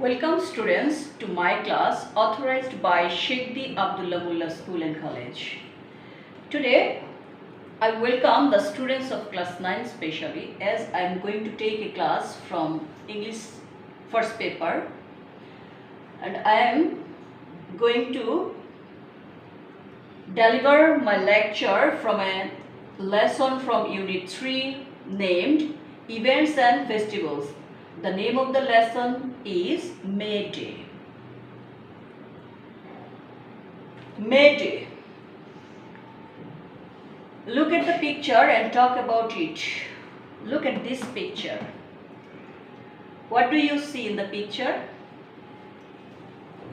Welcome students to my class authorized by Sheikh Di Abdullah Mullah School and College. Today I welcome the students of class 9 specially as I am going to take a class from English first paper, and I am going to deliver my lecture from a lesson from Unit 3 named Events and Festivals. The name of the lesson is May Day. May Day. Look at the picture and talk about it. Look at this picture. What do you see in the picture?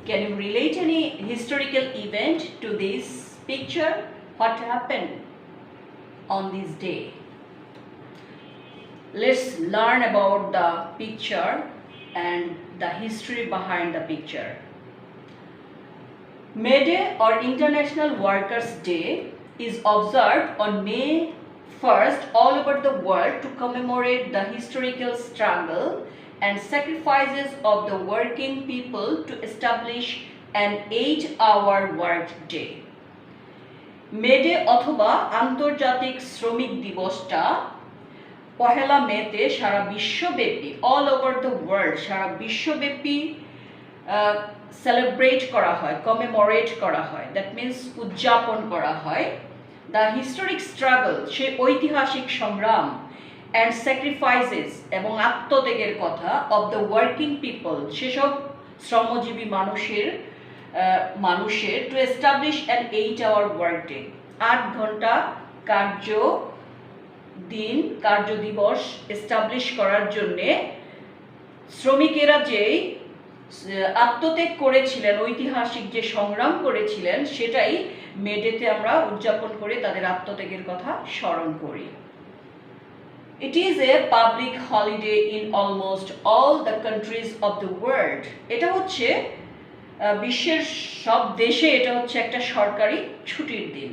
Can you relate any historical event to this picture? What happened on this day? Let's learn about the picture and the history behind the picture. May Day or International Workers' Day is observed on May 1st all over the world to commemorate the historical struggle and sacrifices of the working people to establish an 8-hour work day. May Day অথবা আন্তর্জাতিক শ্রমিক দিবসটা পহেলা মেতে সারা বিশ্বব্যাপী all over the world সারা বিশ্বব্যাপী celebrate করা হয়, commemorate করা হয়, দ্যাট মিন্স উদযাপন করা হয় দ্য হিস্টোরিক স্ট্রাগল, সে ঐতিহাসিক সংগ্রাম অ্যান্ড স্যাক্রিফাইসেস এবং আত্মত্যাগের কথা অব দ্য ওয়ার্কিং পিপল, সেসব শ্রমজীবী মানুষের to establish an 8-hour work day, 8 ঘন্টা কার্য দিবস এস্টাবলিশ করার জন্যে শ্রমিকেরা যেই আত্মত্যাগ করেছিলেন, ঐতিহাসিক যে সংগ্রাম করেছিলেন, সেটাই মে ডেতে আমরা উদযাপন করে তাদের আত্মত্যাগের কথা স্মরণ করি। It is a public holiday in almost all the countries of the world. এটা হচ্ছে বিশ্বের সব দেশে এটা হচ্ছে একটা সরকারি ছুটির দিন।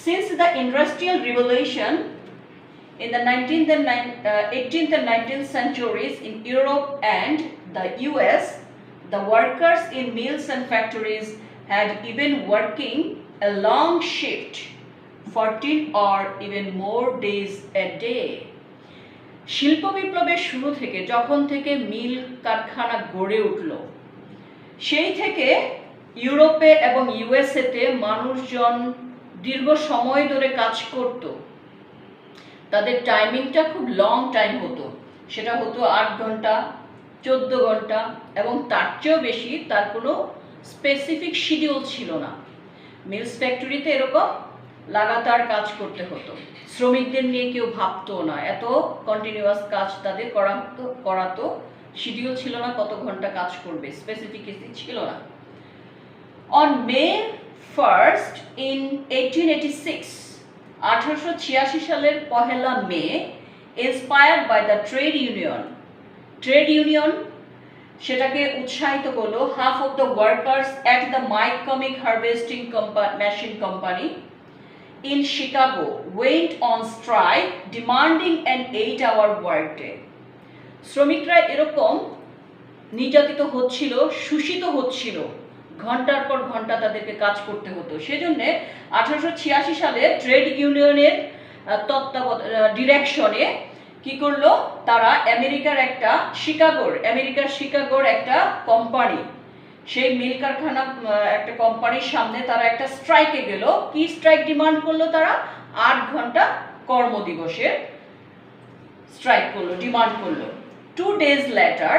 Since the Industrial Revolution in the 18th and 19th centuries in Europe and the US, the workers in mills and factories had even working a long shift, 14 or even more days a day. শিল্প বিপ্লবের শুরু থেকে, যখন থেকে মিল কারখানা গড়ে উঠল, সেই থেকে ইউরোপে এবং ইউএসএতে মানুষজন দীর্ঘ সময় ধরে কাজ করত। তাদের টাইমিংটা খুব লং টাইম হতো, সেটা হতো 8 ঘন্টা, 14 ঘন্টা এবং তার চেয়েও বেশি। তার কোনো স্পেসিফিক শিডিউল ছিল না। মিলস ফ্যাক্টরিতে এরকম লাগাতার কাজ করতে হতো, শ্রমিকদের নিয়ে কেউ ভাবতো না, এত কন্টিনিউয়াস কাজ তাদের করাতো, শিডিউল ছিল না কত ঘন্টা কাজ করবে, স্পেসিফিকেশন ছিল না। On May 1st in 1886, 1886 সালের পহেলা মে, inspired by the trade union সেটাকে উৎসাহিত করলো, half of the workers at the Mike-Comic harvesting machine company in Chicago went on strike demanding an 8-hour work day. শ্রমিকরা এরকম নির্যাতিত হচ্ছিল, শোষিত হচ্ছিল, ঘন্টার পর ঘন্টা তাদেরকে কাজ করতে হতো। সেজন্য 1886 সালে ট্রেড ইউনিয়নের ডিরেকশনে কি করলো, তারা আমেরিকার শিকাগোর একটা কোম্পানি, সেই মিল কারখানা একটা কোম্পানির সামনে তারা একটা স্ট্রাইকে গেল। কি স্ট্রাইক ডিমান্ড করলো? তারা 8 ঘন্টা কর্মদিবসের স্ট্রাইক করলো, ডিমান্ড করলো। 2 days later,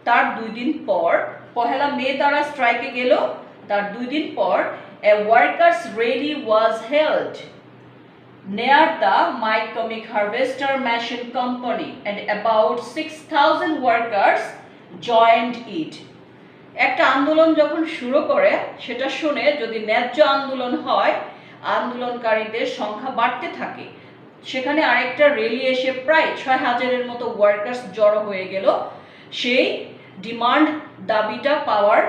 তার 2 দিন পর, পহেলা মে তারা স্ট্রাইকে গেল, তার 2 দিন পর a workers rally was held near the Mike-Comic harvester machine company and about 6,000 workers joined it. একটা আন্দোলন যখন শুরু করে, সেটা শুনে যদি ন্যায্য আন্দোলন হয়, আন্দোলনকারীদের সংখ্যা বাড়তে থাকে। সেখানে আরেকটা র্যালি এসে প্রায় 6,000-এর মতো ওয়ার্কার্স জড়ো হয়ে গেল সেই ডিমান্ড, দাবিটা পাওয়ার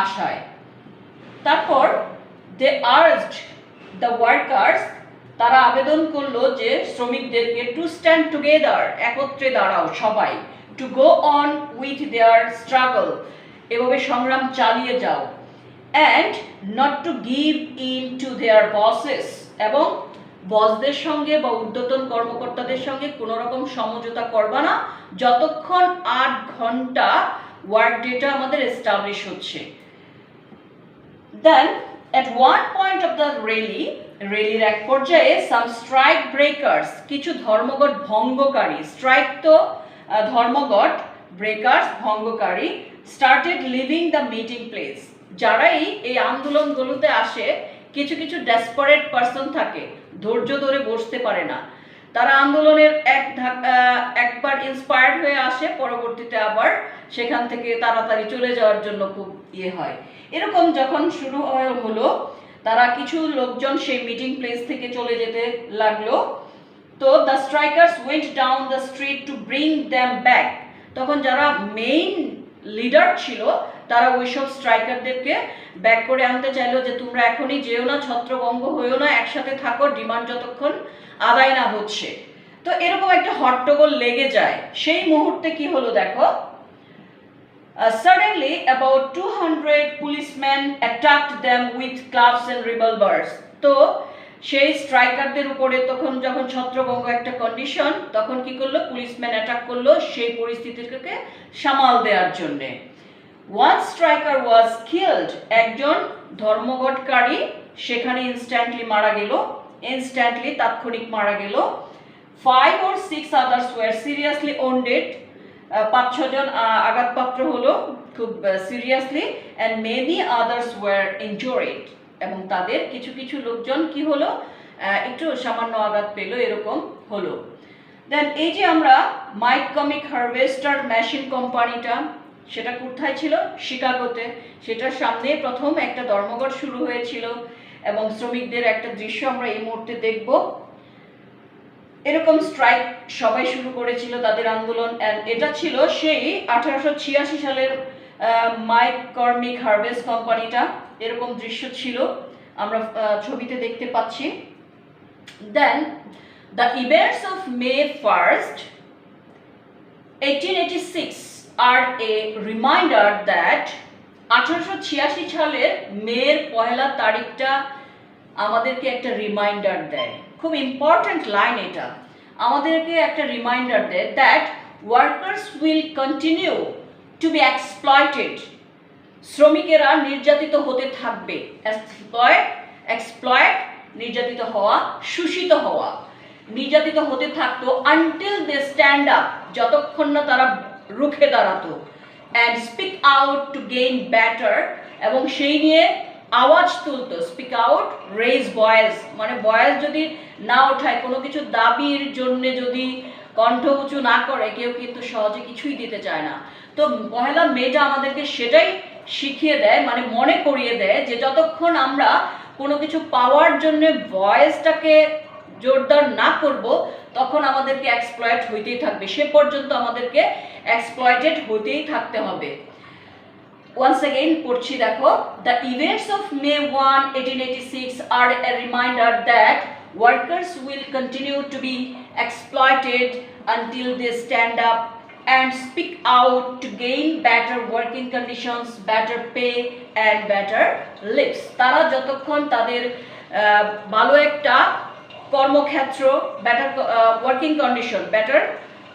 আশায়। তারপর দে আর্জড দ্য ওয়ার্কার্স, তারা আবেদন করলো যে শ্রমিকদেরকে টু স্ট্যান্ড টুগেদার, একত্রে দাঁড়াও সবাই, to go on with their struggle, এভাবে সংগ্রাম চালিয়ে যাও, and not to give in to their bosses, এবং বসদের সঙ্গে বা ঊর্ধ্বতন কর্মকর্তাদের সঙ্গে কোনো রকম সমঝোতা করবা না যতক্ষণ 8 ঘন্টা ওয়ার্ক ডেটা আমাদের এস্টাবলিশ হচ্ছে। Then at one point of the র্যালির এক পর্যায়ে some strike breakers, কিছু ধর্মঘট ভঙ্গকারী, স্ট্রাইক তো ধর্মঘট, breakers ভঙ্গকারী, started leaving the meeting place, যারাই এই আন্দোলনগুলোতে আসে কিছু কিছু ডেসপারেট পারসন থাকে, ধৈর্য ধরে বসতে পারে না, তারা আন্দোলনের একবার ইন্সপায়ার্ড হয়ে আসে, পরবর্তীতে আবার সেখান থেকে তাড়াতাড়ি চলে যাওয়ার জন্য খুব হয়। এরকম যখন শুরু হলো, তারা কিছু লোকজন সেই মিটিং প্লেস থেকে চলে যেতে লাগলো। তো the strikers went down the street to bring them back, তখন যারা মেইন লিডার ছিল তারা ওইসব স্ট্রাইকারদেরকে ব্যাক করে আনতে চাইলো, যে তোমরা এখনই যেও না, ছত্রভঙ্গ হয়েও না, একসাথে থাকো, ডিমান্ড যতক্ষণ আদায় না হচ্ছে। তো এরকম একটা হট্টগোল লেগে যায়। সেই মুহূর্তে কি হলো দেখো, suddenly about 200 policemen attacked them with clubs and revolvers. তো সেই স্ট্রাইকারদের উপরে তখন যখন ছত্রভঙ্গ একটা কন্ডিশন, তখন কি করলো, পুলিশম্যান অ্যাটাক করলো সেই পরিস্থিতিকে সামাল দেওয়ার জন্য। One striker was killed, একজন ধর্মঘটকারী সেখানে ইনস্ট্যান্টলি মারা গেল, তাৎক্ষণিক মারা গেল। 5 or 6 others were seriously wounded, 5-6 জন আঘাতপ্রাপ্ত হলো খুব seriously, and many others were injured, এবং তাদের কিছু কিছু লোকজন কি হলো, একটু সামান্য আঘাত পেল, এরকম হলো। দেন এই যে আমরা মাইক কমিক হারভেস্টার মেশিন কোম্পানিটা, সেটা কোথায় ছিল, শিকাগোতে, সেটার সামনে প্রথম একটা ধর্মঘট শুরু হয়েছিল, এবং শ্রমিকদের একটা দৃশ্য আমরা এই মুহূর্তে দেখব। এরকম স্ট্রাইক সবাই শুরু করেছিল তাদের আন্দোলন, এটা ছিল সেই 1886 সালের মাইক কর্মিক হারভেস্ট কোম্পানিটা, এরকম দৃশ্য ছিল, আমরা ছবিতে দেখতে পাচ্ছি। Then the events of May 1st, 1886 আর এ রিমাইন্ডার দ্যাট 1886 সালের মের 1 তারিখটা আমাদেরকে একটা রিমাইন্ডার দেয়, খুব ইম্পর্ট্যান্ট লাইন এটা, আমাদেরকে একটা রিমাইন্ডার দেয় that workers will continue to be exploited, শ্রমিকেরা নির্যাতিত হতে থাকবে, এক্সপ্লয়েট নির্যাতিত হওয়া, শোষিত হওয়া, নির্যাতিত হতে থাকতো আনটিল দে স্ট্যান্ড আপ, যতক্ষণ না তারা রুখে দাঁড়াতো, and speak out to gain better, এবং সেই নিয়ে আওয়াজ তুলতো, স্পিক আউট, রেজ ভয়েস, মানে ভয়েস যদি না ওঠায়, কোনো কিছু দাবির জন্য যদি কণ্ঠ উঁচু না করে, কেউ কিন্তু সহজে কিছুই দিতে চায় না। তো 1 মেটা আমাদেরকে সেটাই শিখিয়ে দেয়, মানে মনে করিয়ে দেয় যে যতক্ষণ আমরা কোনো কিছু পাওয়ার জন্য ভয়েসটাকে জোরদার না করব, তখন আমাদেরকে এক্সপ্লয়েট হইতেই থাকবে, সে পর্যন্ত আমাদেরকে এক্সপ্লয়েটেড হতেই থাকতে হবে। Once again পড়ছি দেখো, the events of May 1, 1886 are a reminder that workers will continue to be exploited until they stand up and speak out to gain better working conditions, better pay and better lives. তারা যতক্ষণ তাদের ভালো একটা কর্মক্ষেত্র, better working condition, better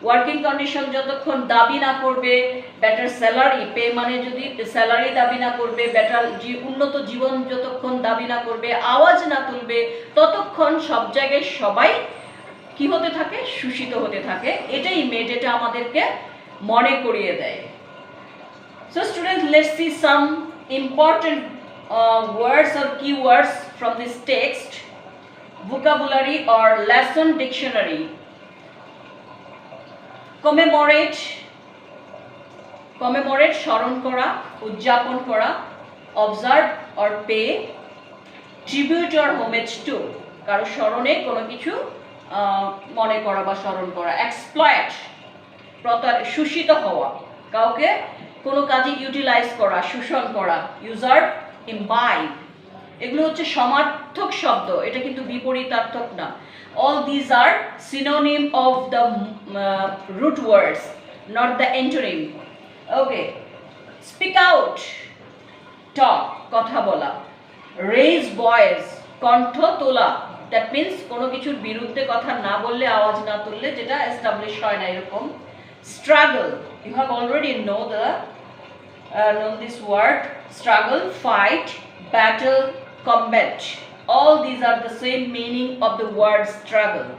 working condition যতক্ষণ দাবি না করবে, বেটার স্যালারি, পে মানে যদি স্যালারি দাবি না করবে, বেটার উন্নত জীবন যতক্ষণ দাবি না করবে, আওয়াজ না তুলবে, ততক্ষণ সব জায়গায় সবাই কি হতে থাকে, শোষিত হতে থাকে। এটাই মেডেটা আমাদেরকে মনে করিয়ে দেয়। So students, let's see some important words or keywords from this text, vocabulary or lesson dictionary. Commemorate, commemorate স্মরণ করা, উদযাপন করা, observe or pay, tribute or homage to, কারো স্মরণে কোনো কিছু মনে করা বা স্মরণ করা। exploit, শোষিত হওয়া, কাউকে কোনো কাজে ইউটিলাইজ করা, শোষণ করা। usurp, imbibe, এগুলো হচ্ছে সমার্থক শব্দ, এটা কিন্তু বিপরীতার্থক না। all these are synonym of the root words. not the antonym. Okay, speak out, talk, কথা বলা, raise voice, কণ্ঠ তোলা, that means কোনো কিছুর বিরুদ্ধে কথা না বললে, আওয়াজ না তুললে যেটা এস্টাবলিশ হয় না এরকম. struggle, you have already know this word, struggle, fight, battle, combat, all these are the same meaning of the word struggle.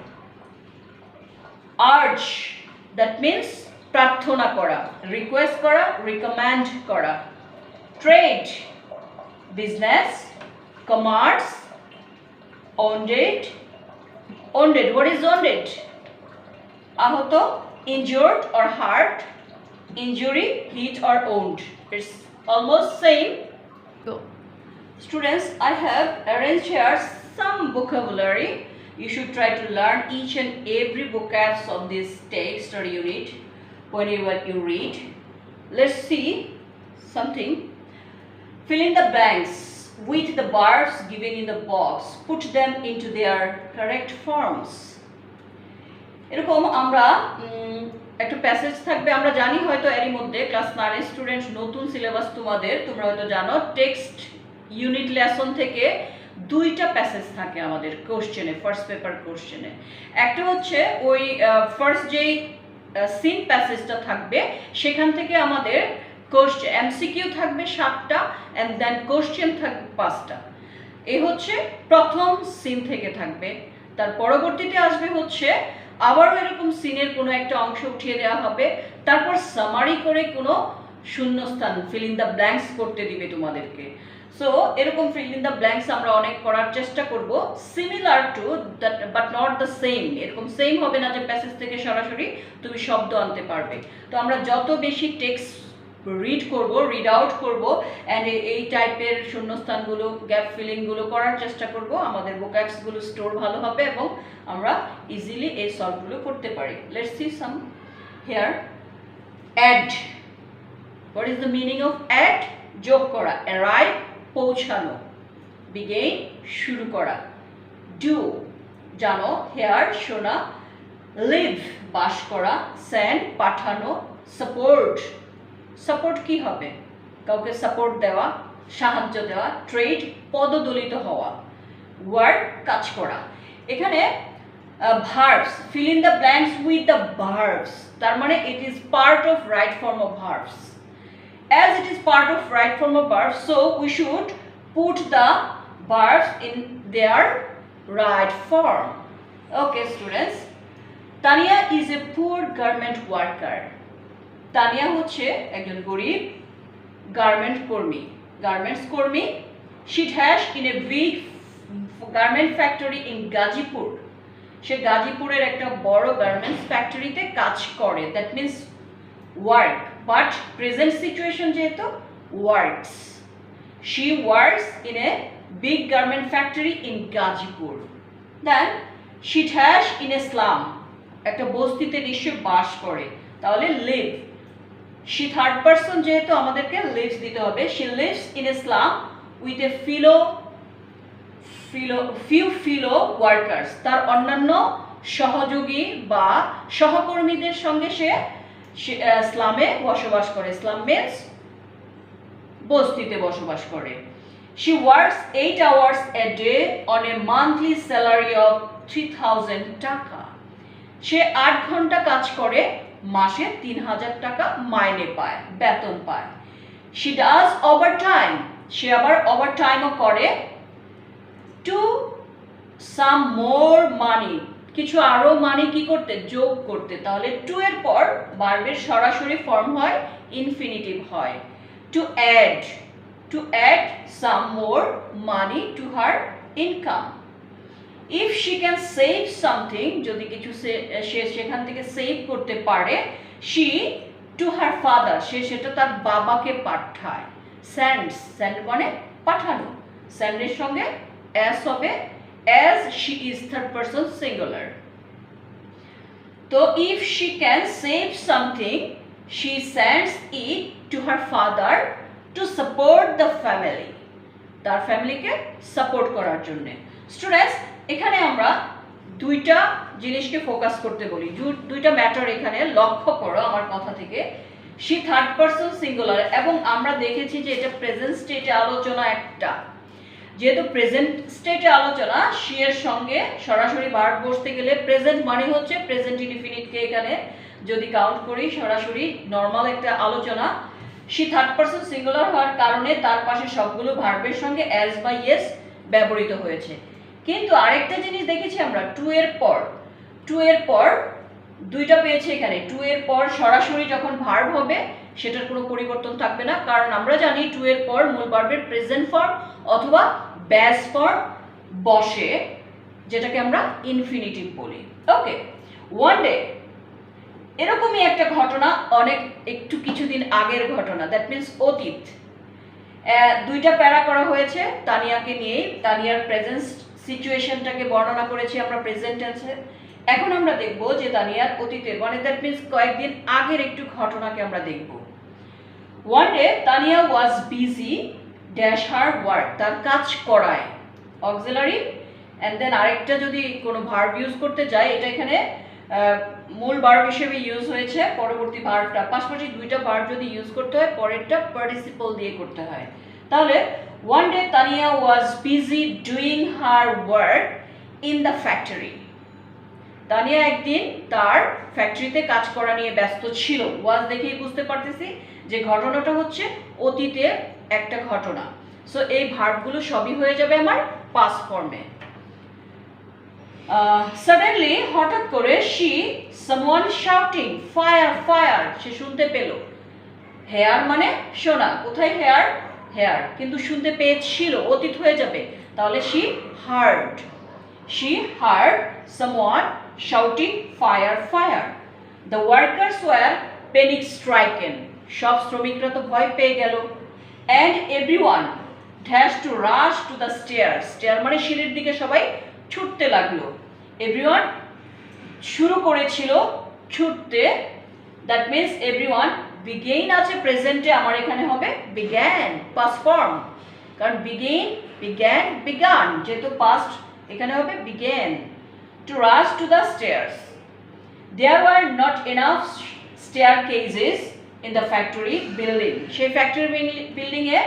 urge, that means প্রার্থনা করা, রিকোয়েস্ট করা, রিকমেন্ড করা. trade, business, commerce, wounded, what is wounded? আহত, injured or hurt, injury, hit or wound, it's almost same. So students, I have arranged here some vocabulary. You should try to learn each and every vocabs of this text or unit whenever you read. Let's see something. Fill in the blanks with the verbs given in the box. Put them into their correct forms. এরকম আমরা একটা passage থাকবে, আমরা জানি হয়তো এরই মধ্যে class 9 student, নতুন সিলেবাস তোমাদের, তোমরা হয়তো জানো টেক্সট ইউনিট লেসন থেকে দুইটা প্যাসেজ থাকে আমাদের কোশ্চেনে, ফার্স্ট পেপার কোশ্চেনে. একটা হচ্ছে ওই ফার্স্ট যেই সিন প্যাসেজটা থাকবে সেখান থেকে আমাদের কোশ্চেন এমসিকিউ থাকবে 7টা এন্ড দেন কোশ্চেন থাকবে 5টা. এই হচ্ছে প্রথম সিন থেকে থাকবে. তার পরবর্তীতে আসবে হচ্ছে আবারও এরকম সিনের কোনো একটা অংশ উঠিয়ে দেওয়া হবে, তারপর সামারি করে কোনো শূন্যস্থান ফিল ইন দ্য ব্ল্যাঙ্কস করতে দিবে তোমাদেরকে. সো এরকম ফিল ইন দ্য ব্ল্যাঙ্কস আমরা অনেক করার চেষ্টা করব, similar to that but not the same. এরকম সেম হবে না যে প্যাসেজ থেকে সরাসরি তুমি শব্দ আনতে পারবে. তো আমরা যত বেশি টেক্সট রিড করব, রিড আউট করব অ্যান্ড এই টাইপের শূন্যস্থানগুলো, গ্যাপ ফিলিংগুলো করার চেষ্টা করব, আমাদের ভোক্যাবসগুলো স্টোর ভালো হবে এবং আমরা ইজিলি এই সলভগুলো করতে পারি. Let's see some here. Add, what is the meaning of add? যোগ করা. অ্যারাইভ, পৌঁছানো. বিগেইন, শুরু করা. ডু, জানো, হেয়ার, শোনা. লিভ, বাস করা. সেন্ড, পাঠানো. সাপোর্ট, সাপোর্ট কি হবে? কাউকে সাপোর্ট দেওয়া, সাহায্য দেওয়া. ট্রেড, পদদলিত হওয়া. ওয়ার্ক, কাজ করা. এখানে verbs, fill in the blanks with the verbs, তার মানে it is part of right form of verbs. As it is part of right form of verbs, so we should put the verbs in their right form. Okay students, Tania is a poor garment worker. Tania হচ্ছে একজন গরিব garment কর্মী, garments কর্মী. She has in a big garment factory in Gazipur. সে গাজীপুরের একটা বড় garments ফ্যাক্টরিতে কাজ করে. That means work, but present situation যেহেতু works. She works in a big garment factory in Gazipur. Then she has in a slum, একটা বস্তিতে নিশ্চয় বাস করে, তাহলে live. She third person যেহেতু আমাদেরকে lives দিতে হবে. She lives in a slum with a few fellow workers. তার অন্যান্য সহযোগী বা সহকর্মীদের সঙ্গে সে স্লামে বসবাস করে. স্লাম মিন্স বস্তিতে বসবাস করে. She works 8 hours a day on a monthly salary of 3000 টাকা. সে 8 ঘন্টা কাজ করে, মাসে 3000 টাকা মাইনে পায়, বেতন পায়. She does overtime. সে আবার ওভারটাইমও করে. To some more money, কিছু আরো মানি কি করতে? যোগ করতে. তাহলে টু এর পর ভার্বের সরাসরি ফর্ম হয়, ইনফিনিটিভ হয়. To add some more money to her income. If she can save something, যদি কিছু সে সেখান থেকে সেভ করতে পারে, শি টু হার ফাদার, সে সেটা তার বাবাকে পাঠায়. সেন্ড মানে পাঠানো. সেন্ডের সঙ্গে এস হবে, as she is third person singular. So if she can save something, she sends it to her father to support the family. তার ফ্যামিলিকে সাপোর্ট করার জন্য. স্টুডেন্টস, এখানে আমরা দুইটা জিনিসকে ফোকাস করতে বলি, দুইটা ম্যাটার এখানে লক্ষ্য করো আমার কথা থেকে। শি থার্ড পারসন সিঙ্গুলার, এবং আমরা দেখেছি যে এটা প্রেজেন্ট স্টেটে আলোচনা একটা, যেহেতু প্রেজেন্ট স্টেটে আলোচনা শি এর সঙ্গে সরাসরি ভার্ব বসতে গেলে প্রেজেন্ট মানে হচ্ছে প্রেজেন্ট ইনডিফিনিটকে এখানে যদি কাউন্ট করি সরাসরি নর্মাল একটা আলোচনা। শি থার্ড পারসন সিঙ্গুলার হওয়ার কারণে তার পাশে সবগুলো ভার্বের সঙ্গে অ্যাজ বা ইয়েস ব্যবহৃত হয়েছে। কিন্তু আরেকটা জিনিস দেখেছি আমরা, টু এর পর দুইটা পেয়েছে এখানে। টু এর পর সরাসরি যখন ভার্ব হবে সেটার কোনো পরিবর্তন থাকবে না, কারণ আমরা জানি টু এর পর মূল ভার্বের প্রেজেন্ট ফর্ম অথবা ব্যাস ফর্ম বসে, যেটাকে আমরা ইনফিনিটিভ বলি। ওকে, ওয়ান ডে এরকমই একটা ঘটনা, একটু কিছুদিন আগের ঘটনা, দ্যাট মিনস অতীত। দুইটা প্যারা করা হয়েছে তানিয়াকে নিয়ে, তানিয়ার প্রেজেন্ট সিচুয়েশনটাকে বর্ণনা করেছি আমরা প্রেজেন্ট টেন্সে। এখন আমরা দেখব যে তানিয়ার অতীতের, মানে দ্যাট মিনস কয়েকদিন আগের একটু ঘটনাকে আমরা দেখব। One day Tania was busy dash her work, তার কাজ করায় অক্সিলারি, অ্যান্ড দেন আরেকটা যদি কোনো ভার্ব ইউজ করতে যাই, এটা এখানে মূল ভার্ব হিসেবে ইউজ হয়েছে, পরবর্তী ভার্বটা পাশাপাশি দুইটা ভার্ব যদি ইউজ করতে হয় পরেরটা পার্টিসিপল দিয়ে করতে হয়। তাহলে one day Tania was busy doing her work in the factory, Tania একদিন তার ফ্যাক্টরিতে কাজ করা নিয়ে ব্যস্ত ছিল। ওয়াজ দেখেই বুঝতে পারতেছি যে ঘটনাটা হচ্ছে অতীতের একটা ঘটনা। সো এই ভার্বগুলো সবই হয়ে যাবে আমার পাস্ট ফর্মে। সাডেনলি হঠাৎ করে she someone shouting fire fire, সে শুনতে পেল। হেয়ার মানে শোনা, কোথায় হেয়ার, হেয়ার, কিন্তু শুনতে পেয়েছিল, অতীত হয়ে যাবে, তাহলে she heard someone shouting fire fire. The workers were panic stricken, সব শ্রমিকরা তো ভয় পেয়ে গেল। And everyone dashed to rush to the stairs, stair মানে সিঁড়ির দিকে সবাই ছুটতে লাগলো। everyone শুরু করেছিল ছুটতে, that means everyone began আছে প্রেজেন্টে, আমার এখানে হবে began past form, কারণ began যেহেতু past এখানে হবে began to rush to the stairs. There were not enough staircases in the factory building. সেই ফ্যাক্টরি বিল্ডিং এ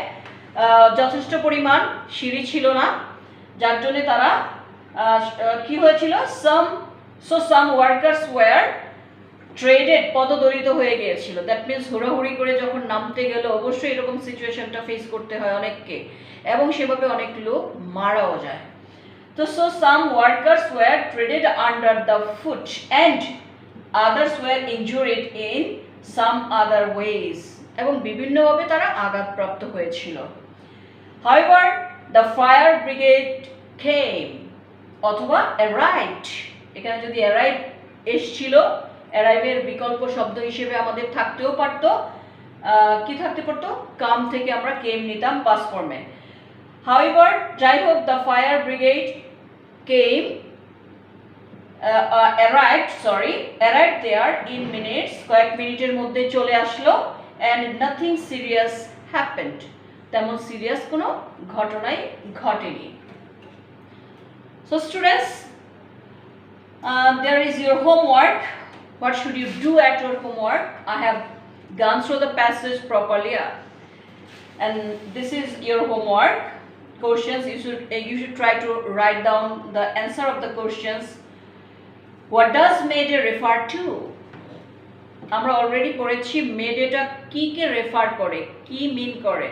যথেষ্ট পরিমাণ সিঁড়ি ছিল না, যার জন্য তারা কি হয়েছিল, some workers were traded, পদদলিত হয়ে গিয়েছিল। দ্যাট মিনস হুড়োহুড়ি করে যখন নামতে গেল, অবশ্যই এরকম সিচুয়েশনটা ফেস করতে হয় অনেককে, এবং সেভাবে অনেক লোক মারাও যায়। So some workers were traded under the foot and others were injured in some other ways, এবং বিভিন্নভাবে তারা আঘাতপ্রাপ্ত হয়েছিল। However, the fire brigade came অথবা arrived, এখানে যদি arrive এসেছিল, arrive এর বিকল্প শব্দ হিসেবে আমাদের থাকতেও পারতো, কি থাকতে পারতো, come থেকে আমরা came নিতাম past ফর্মে। However, যাই হোক, the fire brigade came arrived there in minutes, কয়েক মিনিটের মধ্যে চলে আসলো, and nothing serious happened, তেমন সিরিয়াস কোনো ঘটনাই ঘটেনি। So students, there is your homework. What should you do at your homework? I have gone through the passage properly, and this is your homework. Questions, you should try to write down the answer of the questions. What does mayday refer to? আমরা already পড়েছি মেডেটা কি কে refer করে, কি মিন করে।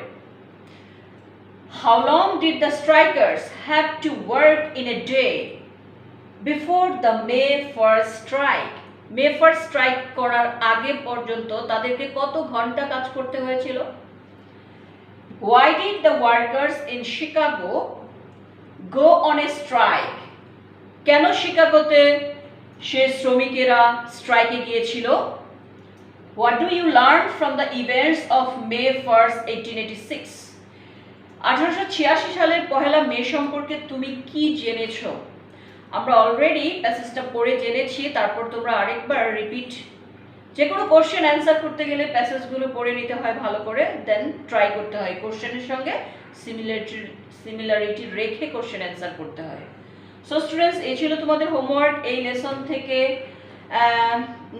How long did the strikers have to work in a day before the May 1st strike? May 1st strike করার আগে পর্যন্ত তাদেরকে কত ঘন্টা কাজ করতে হয়েছিল? Why did the workers in Chicago go on a strike? কেন শিকাগোতে সে শ্রমিকেরা স্ট্রাইকে গিয়েছিল? What do you learn from the events of May 1st, 1886? 1886 সালের পহেলা মে সম্পর্কে তুমি কি জেনেছো? আমরা অলরেডি প্যাসেজটা পড়ে জেনেছি, তারপর তোমরা আরেকবার রিপিট, যে কোনো কোশ্চেন অ্যান্সার করতে গেলে প্যাসেজগুলো পড়ে নিতে হয় ভালো করে, দেন ট্রাই করতে হয় কোশ্চেনের সঙ্গে সিমিলারিটি রেখে কোশ্চেন অ্যান্সার করতে হয়। সো স্টুডেন্টস, এই ছিল তোমাদের হোমওয়ার্ক এই লেসন থেকে।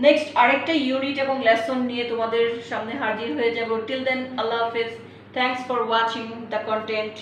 নেক্সট আরেকটা ইউনিট এবং লেসন নিয়ে তোমাদের সামনে হাজির হয়ে যাব। টিল দেন, আল্লাহ হাফেজ। Thanks for watching the content.